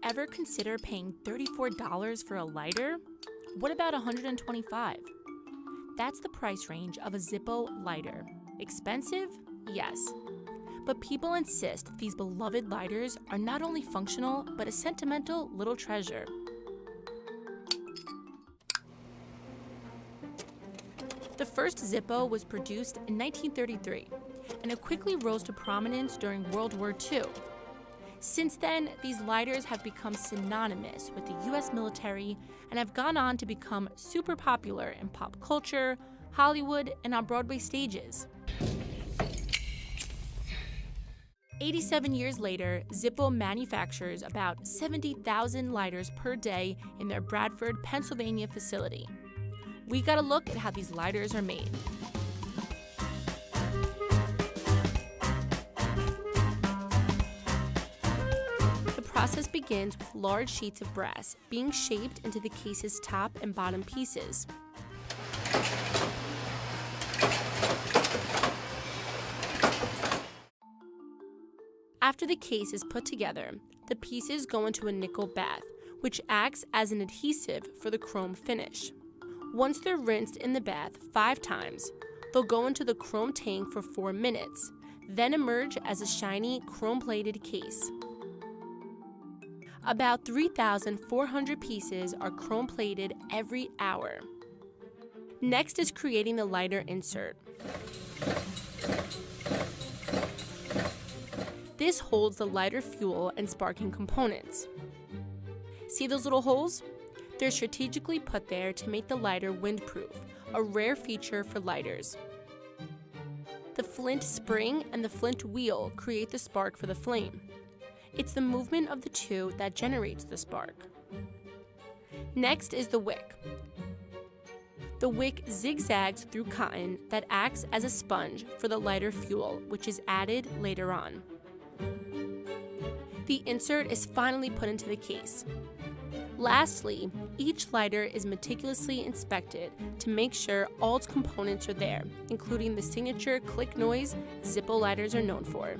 ever consider paying $34 for a lighter? What about $125? That's the price range of a Zippo lighter. Expensive? Yes. But people insist these beloved lighters are not only functional, but a sentimental little treasure. The first Zippo was produced in 1933, and it quickly rose to prominence during World War II. Since then, these lighters have become synonymous with the US military and have gone on to become super popular in pop culture, Hollywood, and on Broadway stages. 87 years later, Zippo manufactures about 70,000 lighters per day in their Bradford, Pennsylvania facility. We got a look at how these lighters are made. The process begins with large sheets of brass being shaped into the case's top and bottom pieces. After the case is put together, the pieces go into a nickel bath, which acts as an adhesive for the chrome finish. Once they're rinsed in the bath 5 times, they'll go into the chrome tank for 4 minutes, then emerge as a shiny chrome-plated case. About 3,400 pieces are chrome-plated every hour. Next is creating the lighter insert. This holds the lighter fuel and sparking components. See those little holes? They're strategically put there to make the lighter windproof, a rare feature for lighters. The flint spring and the flint wheel create the spark for the flame. It's the movement of the two that generates the spark. Next is the wick. The wick zigzags through cotton that acts as a sponge for the lighter fuel, which is added later on. The insert is finally put into the case. Lastly, each lighter is meticulously inspected to make sure all its components are there, including the signature click noise Zippo lighters are known for.